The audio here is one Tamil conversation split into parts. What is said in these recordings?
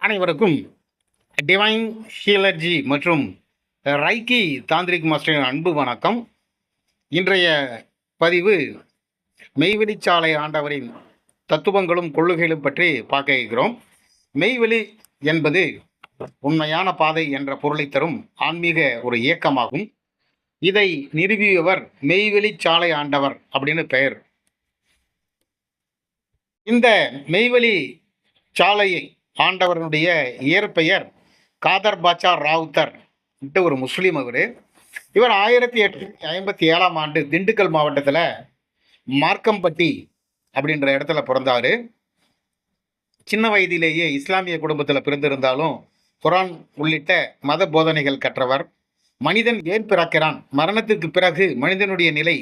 அனைவருக்கும் டிவைன் ஹீலர்ஜி மற்றும் ரைக்கி தாந்திரிக் மாஸ்டரின் அன்பு வணக்கம். இன்றைய பதிவு மெய்வெளிச்சாலை ஆண்டவரின் தத்துவங்களும் கொள்கைகளும் பற்றி பார்க்க இருக்கிறோம். மெய்வெளி என்பது உண்மையான பாதை என்ற பொருளை தரும் ஆன்மீக ஒரு இயக்கமாகும். இதை நிறுவியவர் மெய்வெளிச்சாலை ஆண்டவர் அப்படின்னு பெயர். இந்த மெய்வெளி சாலையை ஆண்டவருடைய இயற்பெயர் காதர் பாட்சா ராவுத்தர் ஒரு முஸ்லீம். இவர் 1857 திண்டுக்கல் மாவட்டத்தில் மார்க்கம்பட்டி அப்படின்ற இடத்துல பிறந்தார். சின்ன வயதிலேயே இஸ்லாமிய குடும்பத்தில் பிறந்திருந்தாலும் குரான் உள்ளிட்ட மத போதனைகள் கற்றவர். மனிதன் ஏன் பிறக்கிறான், மரணத்திற்கு பிறகு மனிதனுடைய நிலை,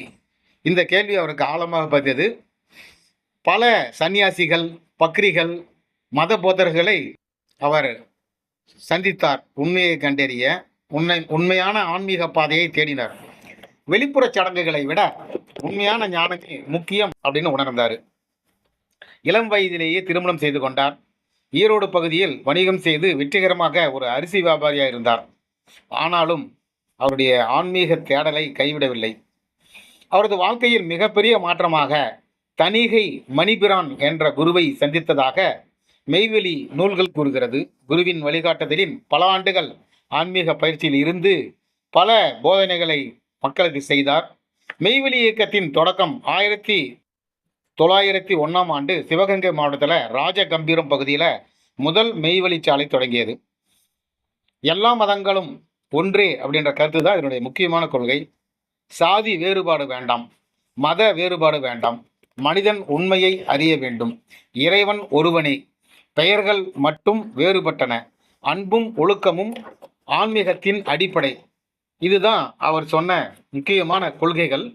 இந்த கேள்வி அவருக்கு ஆழமாக பதியது. பல சன்னியாசிகள், பக்ரிகள், மத போதர்களை அவர் சந்தித்தார். உண்மையை கண்டறிய உண்மையான ஆன்மீக பாதையை தேடினார். வெளிப்புற சடங்குகளை விட உண்மையான ஞானமே முக்கியம் அப்படின்னு உணர்ந்தார். இளம் வயதிலேயே திருமணம் செய்து கொண்டார். ஈரோடு பகுதியில் வணிகம் செய்து வெற்றிகரமாக ஒரு அரிசி வியாபாரியாக இருந்தார். ஆனாலும் அவருடைய ஆன்மீக தேடலை கைவிடவில்லை. அவரது வாழ்க்கையில் மிகப்பெரிய மாற்றமாக தணிகை மணிபிரான் என்ற குருவை சந்தித்ததாக மெய்வெளி நூல்கள் கூறுகிறது. குருவின் வழிகாட்டுதலின் பல ஆண்டுகள் ஆன்மீக பயிற்சியில் இருந்து பல போதனைகளை மக்களுக்கு செய்தார். மெய்வெளி இயக்கத்தின் தொடக்கம் 1901 சிவகங்கை மாவட்டத்தில் ராஜகம்பீரம் பகுதியில் முதல் மெய்வெளிச்சாலை தொடங்கியது. எல்லா மதங்களும் ஒன்றே அப்படின்ற கருத்து தான் இதனுடைய முக்கியமான கொள்கை. சாதி வேறுபாடு வேண்டாம், மத வேறுபாடு வேண்டாம், மனிதன் உண்மையை அறிய வேண்டும், இறைவன் ஒருவனே, பெயர்கள் மட்டும் வேறுபட்டன, அன்பும் ஒழுக்கமும் ஆன்மீகத்தின் அடிப்படை. இதுதான் அவர் சொன்ன முக்கியமான கொள்கைகள்.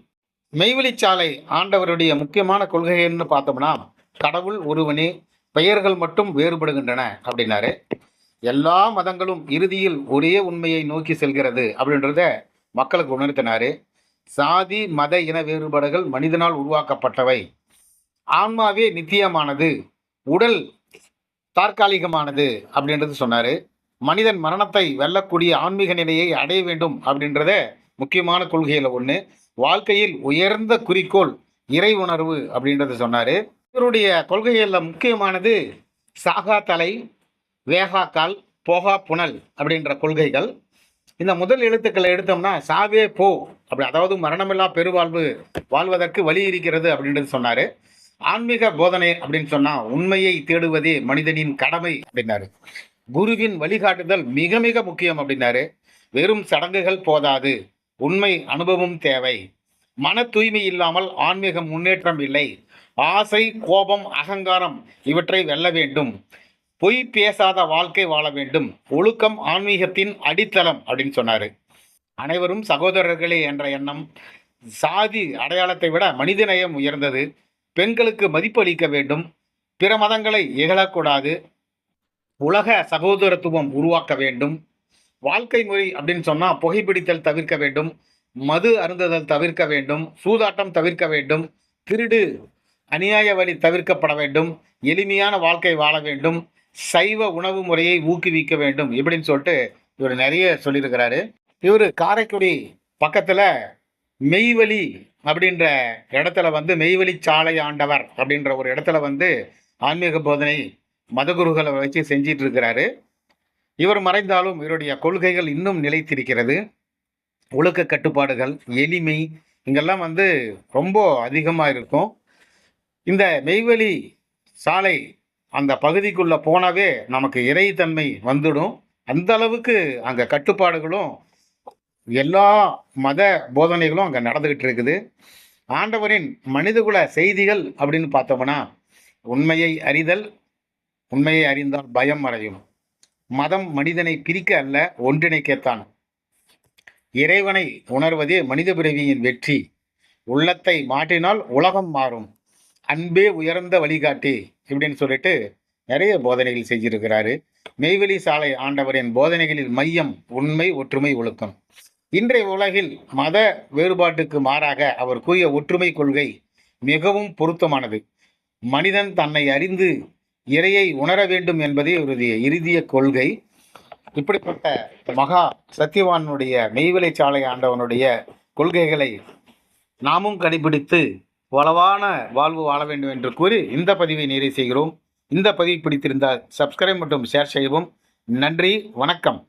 மெய்வெளிச்சாலை ஆண்டவருடைய முக்கியமான கொள்கைகள்னு பார்த்தோம்னா, கடவுள் ஒருவனே, பெயர்கள் மட்டும் வேறுபடுகின்றன அப்படின்னாரு. எல்லா மதங்களும் இறுதியில் ஒரே உண்மையை நோக்கி செல்கிறது அப்படின்றத மக்களுக்கு உணர்த்தினாரு. சாதி மத இன வேறுபாடுகள் மனிதனால் உருவாக்கப்பட்டவை, ஆன்மாவே நித்தியமானது, உடல் தற்காலிகமானது அப்படின்றது சொன்னார். மனிதன் மரணத்தை வெல்லக்கூடிய ஆன்மீக நிலையை அடைய வேண்டும் அப்படின்றத முக்கியமான கொள்கையில் ஒன்று. வாழ்க்கையில் உயர்ந்த குறிக்கோள் இறை உணர்வு அப்படின்றத சொன்னார். இவருடைய கொள்கைகளில் முக்கியமானது சாகா தலை, வேகா கால், போகா புனல் அப்படின்ற கொள்கைகள். இந்த முதல் எழுத்துக்களை எடுத்தோம்னா சாவே போ அப்படி, அதாவது மரணமில்லா பெருவாழ்வு வாழ்வதற்கு வழி இருக்கிறது அப்படின்றது சொன்னார். ஆன்மீக போதனை அப்படின்னு சொன்னால் உண்மையை தேடுவதே மனிதனின் கடமை அப்படின்னாரு. குருவின் வழிகாட்டுதல் மிக மிக முக்கியம் அப்படின்னாரு. வெறும் சடங்குகள் போதாது, உண்மை அனுபவம் தேவை. மன தூய்மை இல்லாமல் ஆன்மீக முன்னேற்றம் இல்லை. ஆசை, கோபம், அகங்காரம் இவற்றை வெல்ல வேண்டும். பொய் பேசாத வாழ்க்கை வாழ வேண்டும். ஒழுக்கம் ஆன்மீகத்தின் அடித்தளம் அப்படின்னு சொன்னார். அனைவரும் சகோதரர்களே என்ற எண்ணம். சாதி அடையாளத்தை விட மனிதநேயம் உயர்ந்தது. பெண்களுக்கு மதிப்பு அளிக்க வேண்டும். பிற மதங்களை இகழக்கூடாது. உலக சகோதரத்துவம் உருவாக்க வேண்டும். வாழ்க்கை முறை அப்படின்னு சொன்னால் புகைப்பிடித்தல் தவிர்க்க வேண்டும், மது அருந்துதல் தவிர்க்க வேண்டும், சூதாட்டம் தவிர்க்க வேண்டும், திருடு அநியாய வழி தவிர்க்கப்பட வேண்டும், எளிமையான வாழ்க்கை வாழ வேண்டும், சைவ உணவு முறையை ஊக்குவிக்க வேண்டும் இப்படின்னு சொல்லிட்டு இவர் நிறைய சொல்லியிருக்கிறாரு. இவர் காரைக்குடி பக்கத்தில் மெய்வெளி அப்படின்ற இடத்துல மெய்வெளி சாலை ஆண்டவர் அப்படின்ற ஒரு இடத்துல ஆன்மீக போதனை மதகுருகளை வச்சு செஞ்சிட்டு இருக்கிறாரு. இவர் மறைந்தாலும் இவருடைய கொள்கைகள் இன்னும் நிலைத்திருக்கிறது. ஒழுக்க கட்டுப்பாடுகள், எளிமை இங்கெல்லாம் ரொம்ப அதிகமாக இருக்கும். இந்த மெய்வெளி சாலை அந்த பகுதிக்குள்ளே போனாவே நமக்கு இறைத்தன்மை வந்துடும். அந்த அளவுக்கு அங்கே கட்டுப்பாடுகளும் எல்லா மத போதனைகளும் அங்கே நடந்துக்கிட்டு இருக்குது. ஆண்டவரின் மனிதகுல செய்திகள் அப்படின்னு பார்த்தோம்னா, உண்மையை அறிதல், உண்மையை அறிந்தால் பயம் மறையும். மதம் மனிதனை பிரிக்க அல்ல, ஒன்றிணைக்கத்தான். இறைவனை உணர்வதே மனித பிறவியின் வெற்றி. உள்ளத்தை மாற்றினால் உலகம் மாறும். அன்பே உயர்ந்த வழிகாட்டி இப்படின்னு சொல்லிட்டு நிறைய போதனைகள் செஞ்சிருக்கிறாரு. மெய்வெளி சாலை ஆண்டவரின் போதனைகளில் மையம் உண்மை, ஒற்றுமை, ஒழுக்கம். இன்றைய உலகில் மத வேறுபாட்டுக்கு மாறாக அவர் கூறிய ஒற்றுமை கொள்கை மிகவும் பொருத்தமானது. மனிதன் தன்னை அறிந்து இறையை உணர வேண்டும் என்பதே இவருடைய இறுதிய கொள்கை. இப்படிப்பட்ட மகா சத்தியவானுடைய மெய்வழிச்சாலை ஆண்டவனுடைய கொள்கைகளை நாமும் கடைபிடித்து வளவான வாழ்வு வாழ வேண்டும் என்று கூறி இந்த பதிவை நிறைவு செய்கிறோம். இந்த பதிவு பிடித்திருந்தால் சப்ஸ்கிரைப் மற்றும் ஷேர் செய்யவும். நன்றி, வணக்கம்.